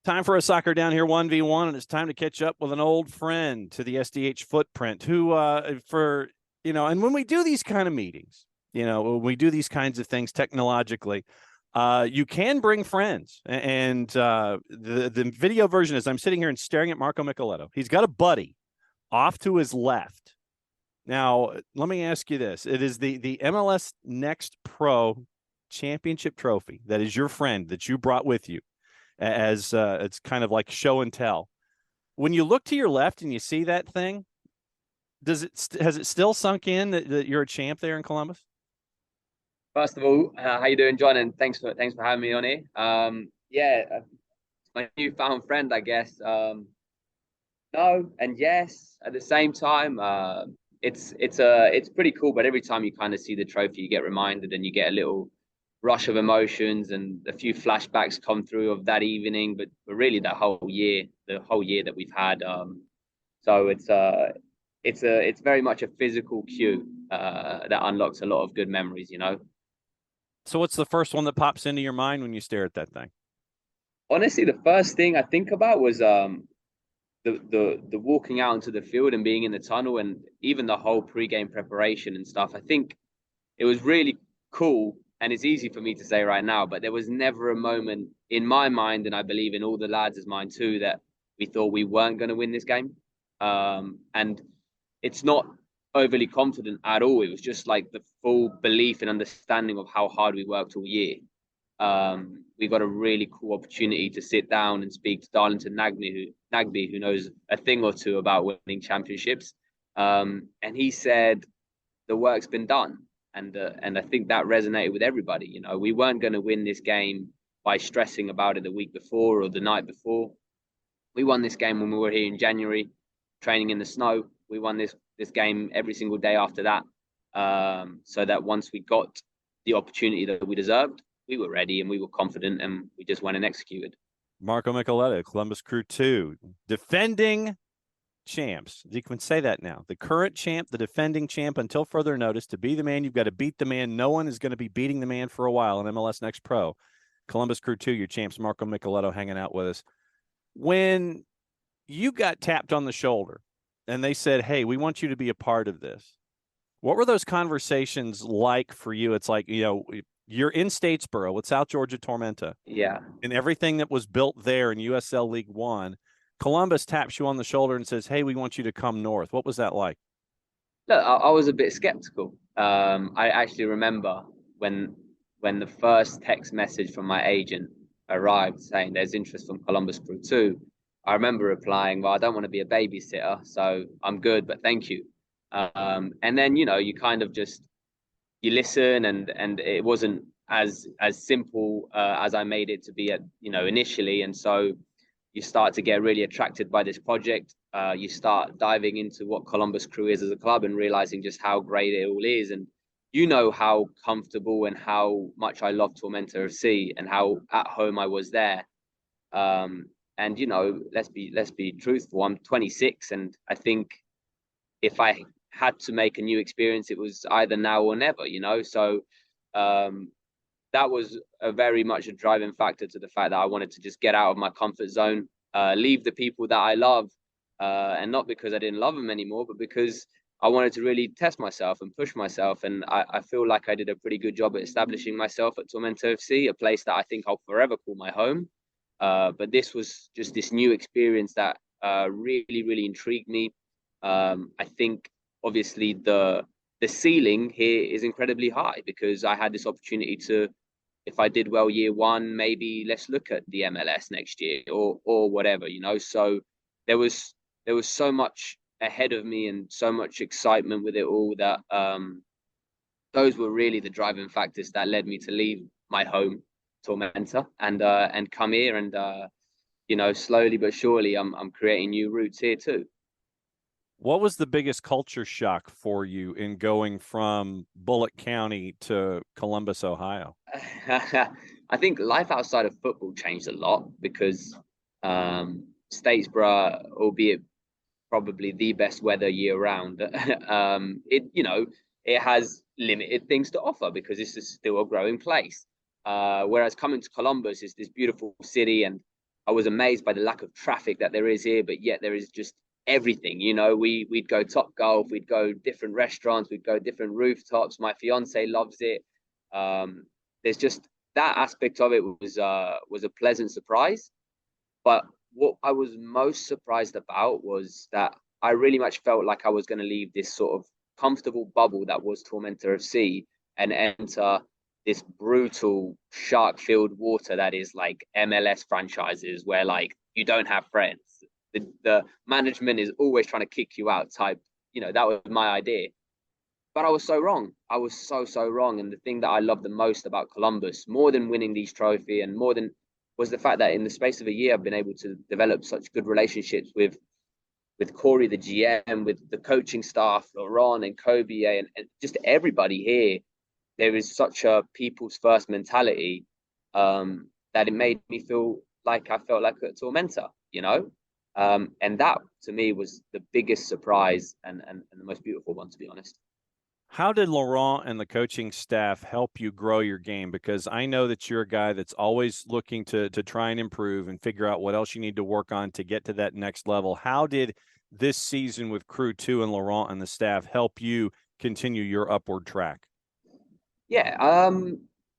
Time for a soccer down here 1v1, and it's time to catch up with an old friend to the SDH footprint who, and when we do these kind of meetings, when we do these kinds of things technologically, you can bring friends. And the video version is I'm sitting here and staring at Marco Micaletto. He's got a buddy off to his left. Now, let me ask you this. It is the MLS Next Pro Championship trophy that is your friend that you brought with you as it's kind of like show and tell. When you look to your left and you see that thing, has it still sunk in that you're a champ there in Columbus? First of all, how you doing, John? And thanks for having me on here. My newfound friend, I guess. No and yes at the same time. It's pretty cool. But every time you kind of see the trophy, you get reminded and you get a little rush of emotions and a few flashbacks come through of that evening. But really, the whole year that we've had. So it's very much a physical cue that unlocks a lot of good memories. So what's the first one that pops into your mind when you stare at that thing? Honestly, the first thing I think about was the walking out into the field and being in the tunnel and even the whole pre-game preparation and stuff. I think it was really cool, and it's easy for me to say right now, but there was never a moment in my mind, and I believe in all the lads' mind too, that we thought we weren't going to win this game. And it's not overly confident at all. It was just like the full belief and understanding of how hard we worked all year. We got a really cool opportunity to sit down and speak to Darlington Nagby, who knows a thing or two about winning championships. And he said, the work's been done. And I think that resonated with everybody. We weren't going to win this game by stressing about it the week before or the night before. We won this game when we were here in January, training in the snow. We won this game every single day after that, so that once we got the opportunity that we deserved, we were ready and we were confident and we just went and executed. Marco Micaletto, Columbus Crew 2, defending champs. You can say that now. The current champ, the defending champ until further notice. To be the man, you've got to beat the man. No one is going to be beating the man for a while in MLS Next Pro. Columbus Crew 2, your champs, Marco Micaletto hanging out with us. When you got tapped on the shoulder and they said, hey, we want you to be a part of this, what were those conversations like for you? It's like, you're in Statesboro with South Georgia Tormenta. Yeah. And everything that was built there in USL League One. Columbus taps you on the shoulder and says, hey, we want you to come north. What was that like? Look, I was a bit skeptical. I actually remember when the first text message from my agent arrived saying there's interest from Columbus Crew 2. I remember replying, well, I don't want to be a babysitter, so I'm good, but thank you. And then, you kind of just, you listen and it wasn't as simple as I made it to be initially. And so you start to get really attracted by this project. You start diving into what Columbus Crew is as a club and realizing just how great it all is. And how comfortable and how much I love Tormenta FC and how at home I was there. And let's be truthful. I'm 26, and I think if I had to make a new experience, it was either now or never. So that was a very much a driving factor to the fact that I wanted to just get out of my comfort zone, leave the people that I love, and not because I didn't love them anymore, but because I wanted to really test myself and push myself. And I feel like I did a pretty good job at establishing myself at Tormenta FC, a place that I think I'll forever call my home. But this was just this new experience that really, really intrigued me. I think obviously the ceiling here is incredibly high because I had this opportunity to, if I did well year one, maybe let's look at the MLS next year or whatever, So there was so much ahead of me and so much excitement with it all that those were really the driving factors that led me to leave my home, Tormenta, and come here and slowly but surely I'm creating new roots here too. What was the biggest culture shock for you in going from Bullock County to Columbus, Ohio? I think life outside of football changed a lot because Statesboro, albeit probably the best weather year round, it has limited things to offer because this is still a growing place. Whereas coming to Columbus is this beautiful city, and I was amazed by the lack of traffic that there is here, but yet there is just everything. You know, we'd go Top Golf, we'd go different restaurants, we'd go different rooftops. My fiance loves it. There's just that aspect of it was a pleasant surprise. But what I was most surprised about was that I really much felt like I was going to leave this sort of comfortable bubble that was Tormentor FC and enter this brutal shark-filled water that is like MLS franchises where like you don't have friends. The management is always trying to kick you out type. You know, that was my idea. But I was so wrong. I was so wrong. And the thing that I love the most about Columbus, more than winning these trophy and more than was the fact that in the space of a year, I've been able to develop such good relationships with Corey, the GM, with the coaching staff, Laurent and Kobe, and just everybody here. There is such a people's first mentality that it made me feel like I felt like a tormentor, you know? And that to me was the biggest surprise and the most beautiful one, to be honest. How did Laurent and the coaching staff help you grow your game? Because I know that you're a guy that's always looking to try and improve and figure out what else you need to work on to get to that next level. How did this season with Crew 2 and Laurent and the staff help you continue your upward track? Yeah,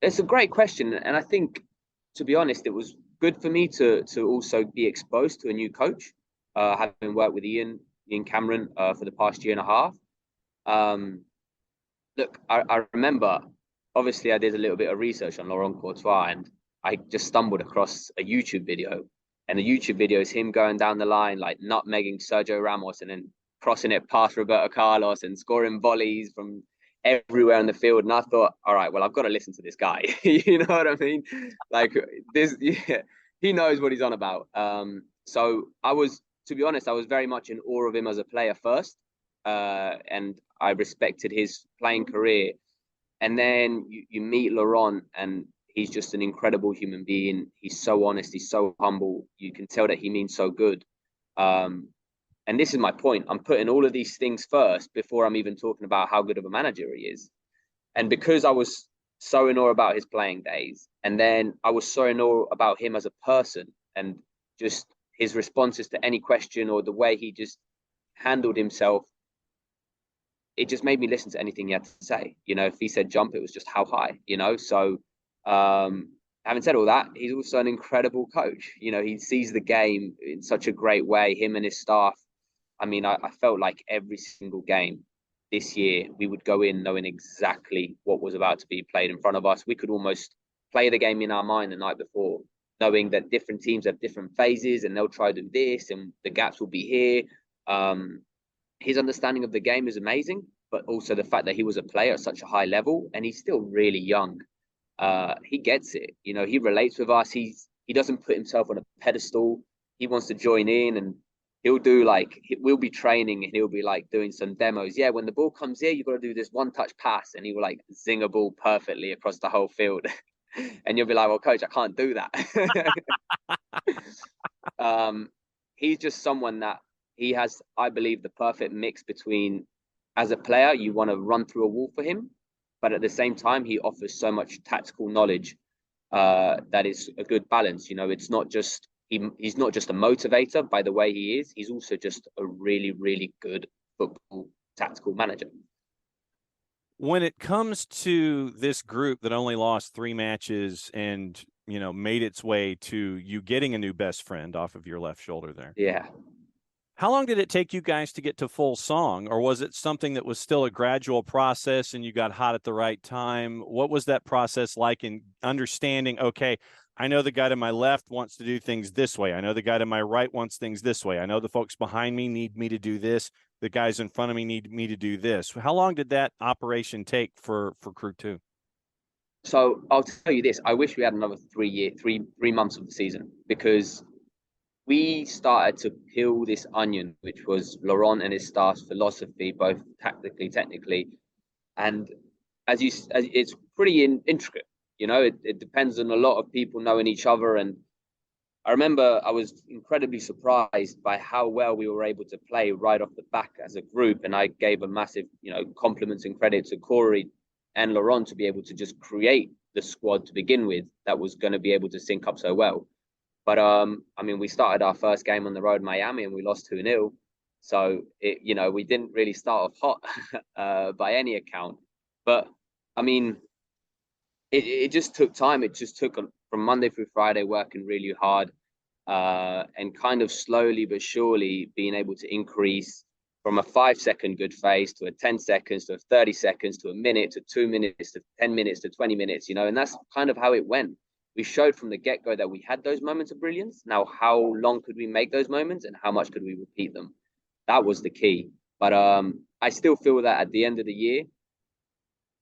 it's a great question, and I think, to be honest, it was good for me to also be exposed to a new coach, having worked with Ian Cameron for the past year and a half. Um, Look, I remember, obviously, I did a little bit of research on Laurent Courtois, and I just stumbled across a YouTube video. And the YouTube video is him going down the line, like nutmegging Sergio Ramos and then crossing it past Roberto Carlos and scoring volleys from everywhere in the field. And I thought, all right, well, I've got to listen to this guy. You know what I mean? Like this, yeah, he knows what he's on about. So to be honest, I was very much in awe of him as a player first. And I respected his playing career. And then you meet Laurent, and he's just an incredible human being. He's so honest. He's so humble. You can tell that he means so good. And this is my point. I'm putting all of these things first before I'm even talking about how good of a manager he is. And because I was so in awe about his playing days, and then I was so in awe about him as a person and just his responses to any question or the way he just handled himself, it just made me listen to anything he had to say. You know, if he said jump, it was just how high, you know? So, having said all that, he's also an incredible coach. You know, he sees the game in such a great way, him and his staff. I mean, I felt like every single game this year, we would go in knowing exactly what was about to be played in front of us. We could almost play the game in our mind the night before, knowing that different teams have different phases and they'll try to do this and the gaps will be here. His understanding of the game is amazing, but also the fact that he was a player at such a high level and he's still really young. He gets it. You know, he relates with us. He doesn't put himself on a pedestal. He wants to join in, and we'll be training and he'll be like doing some demos. Yeah, when the ball comes here, you've got to do this one touch pass, and he will like zing a ball perfectly across the whole field. And you'll be like, well, coach, I can't do that. He's just someone that he has, I believe, the perfect mix between, as a player, you want to run through a wall for him, but at the same time, he offers so much tactical knowledge that is a good balance. You know, it's not just he's not just a motivator by the way he is. He's also just a really, really good football tactical manager. When it comes to this group that only lost 3 matches and, you know, made its way to you getting a new best friend off of your left shoulder there. Yeah. How long did it take you guys to get to full song, or was it something that was still a gradual process and you got hot at the right time? What was that process like in understanding, okay, I know the guy to my left wants to do things this way. I know the guy to my right wants things this way. I know the folks behind me need me to do this. The guys in front of me need me to do this. How long did that operation take for Crew 2? So I'll tell you this, I wish we had another 3 months of the season, because we started to peel this onion, which was Laurent and his staff's philosophy, both tactically, technically, and it's pretty intricate. You know, it depends on a lot of people knowing each other. And I remember I was incredibly surprised by how well we were able to play right off the back as a group. And I gave a massive, compliments and credit to Corey and Laurent to be able to just create the squad to begin with that was going to be able to sync up so well. But I mean, we started our first game on the road in Miami and we lost 2-0. So we didn't really start off hot by any account. But I mean, it just took time. It just took from Monday through Friday working really hard, and kind of slowly but surely being able to increase from a 5 second good phase to a 10 seconds to a 30 seconds to a minute to 2 minutes to 10 minutes to 20 minutes, and that's kind of how it went. We showed from the get go that we had those moments of brilliance. Now, how long could we make those moments and how much could we repeat them? That was the key. But I still feel that at the end of the year,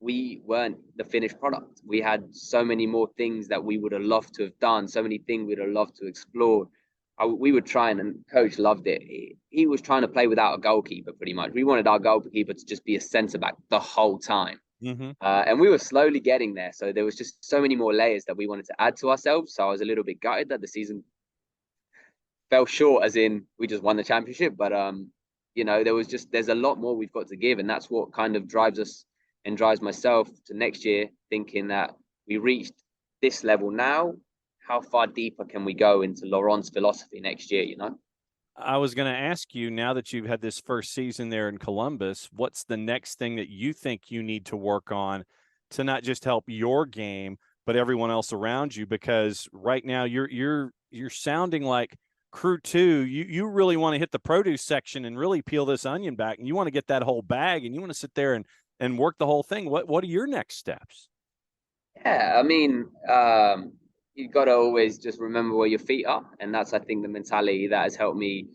we weren't the finished product. We had so many more things that we would have loved to have done, so many things we'd have loved to explore. We were trying, and coach loved it. He was trying to play without a goalkeeper pretty much. We wanted our goalkeeper to just be a centre back the whole time. Mm-hmm. And we were slowly getting there. So there was just so many more layers that we wanted to add to ourselves. So I was a little bit gutted that the season fell short, as in we just won the championship. But there's a lot more we've got to give, and that's what kind of drives us and drives myself to next year, thinking that we reached this level now. How far deeper can we go into Laurent's philosophy next year? I was going to ask you, now that you've had this first season there in Columbus, what's the next thing that you think you need to work on to not just help your game, but everyone else around you? Because right now you're sounding like Crew 2. You really want to hit the produce section and really peel this onion back, and you want to get that whole bag, and you want to sit there and work the whole thing. What are your next steps? Yeah, I mean, you got to always just remember where your feet are, and that's, I think, the mentality that has helped me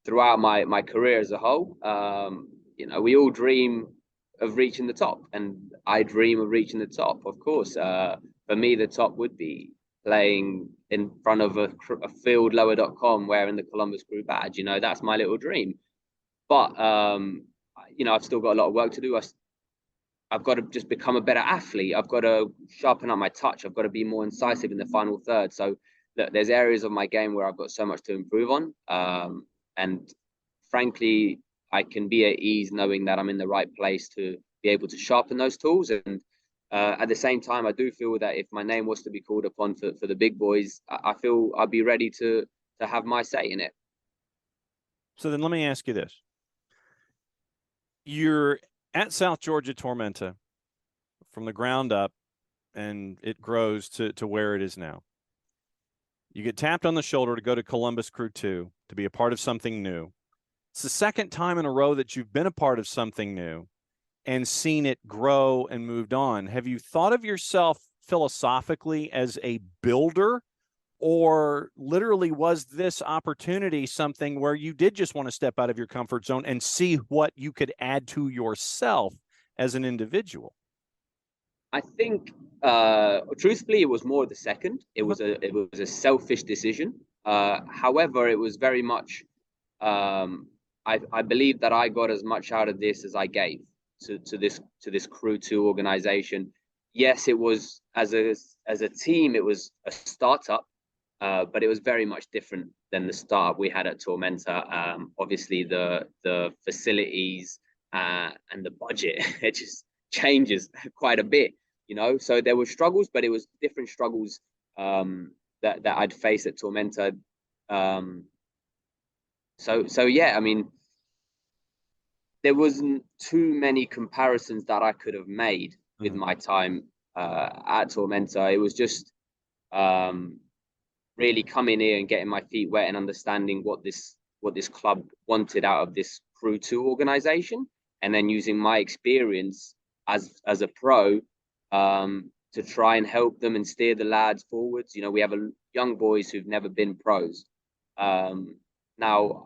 throughout my career as a whole. We all dream of reaching the top, and I dream of reaching the top. Of course, for me, the top would be playing in front of a field lower.com wearing the Columbus Crew badge. That's my little dream. But I've still got a lot of work to do. I've got to just become a better athlete. I've got to sharpen up my touch. I've got to be more incisive in the final third. So look, there's areas of my game where I've got so much to improve on. And frankly, I can be at ease knowing that I'm in the right place to be able to sharpen those tools. And at the same time, I do feel that if my name was to be called upon for the big boys, I feel I'd be ready to have my say in it. So then let me ask you this. You're at South Georgia Tormenta from the ground up, and it grows to where it is now. You get tapped on the shoulder to go to Columbus Crew 2 to be a part of something new. It's the second time in a row that you've been a part of something new and seen it grow and moved on. Have you thought of yourself philosophically as a builder, or literally was this opportunity something where you did just want to step out of your comfort zone and see what you could add to yourself as an individual? I think, truthfully, it was more the second. It was a selfish decision. However, it was very much. I believe that I got as much out of this as I gave to this Crew 2 organization. Yes, it was as a team, it was a startup. But it was very much different than the startup we had at Tormenta. Obviously, the facilities and the budget, it just changes quite a bit, So there were struggles, but it was different struggles that I'd face at Tormenta. So yeah, I mean, there wasn't too many comparisons that I could have made with my time at Tormenta. It was just really coming here and getting my feet wet and understanding what this club wanted out of this Crew 2 organization, and then using my experience as a pro to try and help them and steer the lads forwards. We have young boys who've never been pros. Now,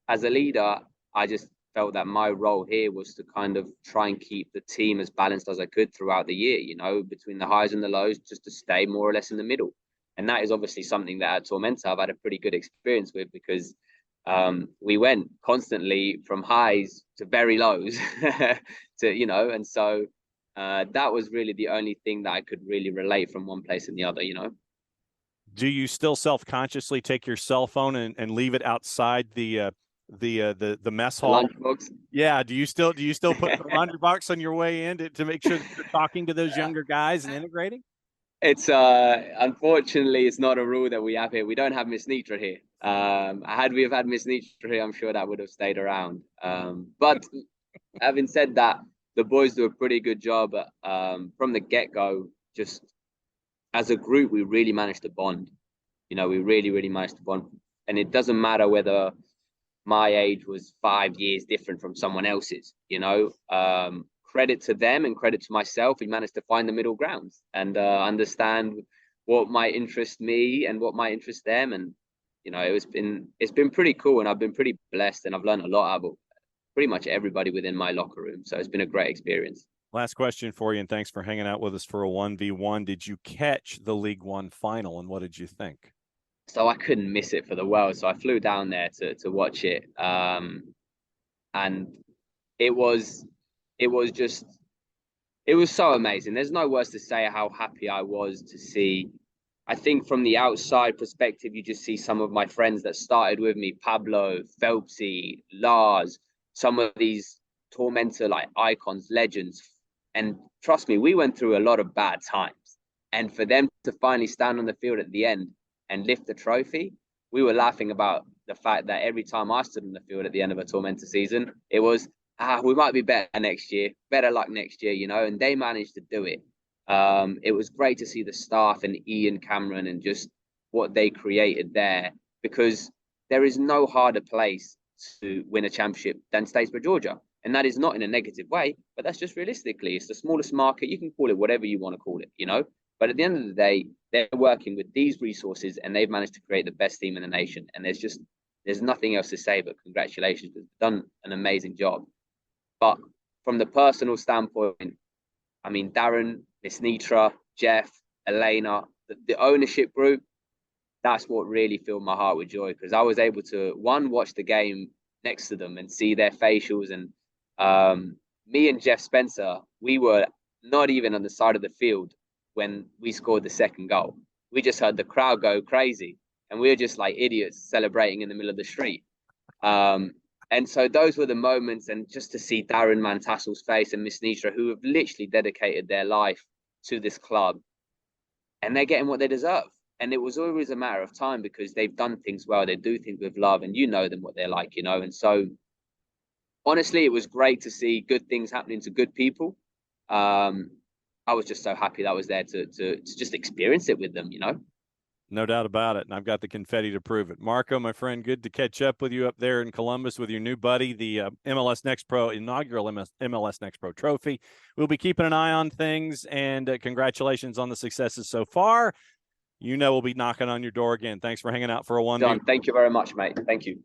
as a leader, I just felt that my role here was to kind of try and keep the team as balanced as I could throughout the year, between the highs and the lows, just to stay more or less in the middle. And that is obviously something that at Tormenta I've had a pretty good experience with, because we went constantly from highs to very lows and so that was really the only thing that I could really relate from one place and the other. Do you still self-consciously take your cell phone and leave it outside the mess hall? Lunchbox. Yeah. Do you still put the laundry box on your way in to make sure that you're talking to those younger guys and integrating? It's unfortunately it's not a rule that we have here. We don't have Miss Nitra here. Had we have had Miss Nitra here, I'm sure that would have stayed around. But having said that, the boys do a pretty good job from the get-go. Just as a group, we really managed to bond. We really managed to bond. And it doesn't matter whether my age was 5 years different from someone else's. Credit to them and credit to myself. We managed to find the middle ground and understand what might interest me and what might interest them. And it's been pretty cool, and I've been pretty blessed, and I've learned a lot about pretty much everybody within my locker room. So it's been a great experience. Last question for you, and thanks for hanging out with us for a 1v1. Did you catch the League One final, and what did you think? So I couldn't miss it for the world. So I flew down there to watch it. And it was just it was so amazing. There's no words to say how happy I was to see. I think from the outside perspective, you just see some of my friends that started with me, Pablo, Phelpsy, Lars, some of these tormentor like icons, legends. And trust me, we went through a lot of bad times. And for them to finally stand on the field at the end and lift the trophy, we were laughing about the fact that every time I stood on the field at the end of a tormentor season, it was, we might be better next year, better luck next year, and they managed to do it. It was great to see the staff and Ian Cameron and just what they created there, because there is no harder place to win a championship than Statesboro, Georgia. And that is not in a negative way, but that's just realistically, it's the smallest market. You can call it whatever you want to call it. But at the end of the day, they're working with these resources and they've managed to create the best team in the nation. And there's nothing else to say but congratulations. They've done an amazing job. But from the personal standpoint, I mean, Darren, Miss Nitra, Jeff, Elena, the ownership group, that's what really filled my heart with joy, because I was able to, one, watch the game next to them and see their facials. And me and Jeff Spencer, we were not even on the side of the field when we scored the second goal. We just heard the crowd go crazy, and we were just like idiots celebrating in the middle of the street. And so those were the moments, and just to see Darren Mantassel's face and Miss Nitra, who have literally dedicated their life to this club, and they're getting what they deserve. And it was always a matter of time, because they've done things well. They do things with love, and them what they're like. And so honestly, it was great to see good things happening to good people. I was just so happy that I was there to just experience it with them. No doubt about it. And I've got the confetti to prove it. Marco, my friend, good to catch up with you up there in Columbus with your new buddy, the MLS Next Pro, inaugural MLS Next Pro trophy. We'll be keeping an eye on things, and congratulations on the successes so far. We'll be knocking on your door again. Thanks for hanging out for a 1v1. John, thank you very much, mate. Thank you.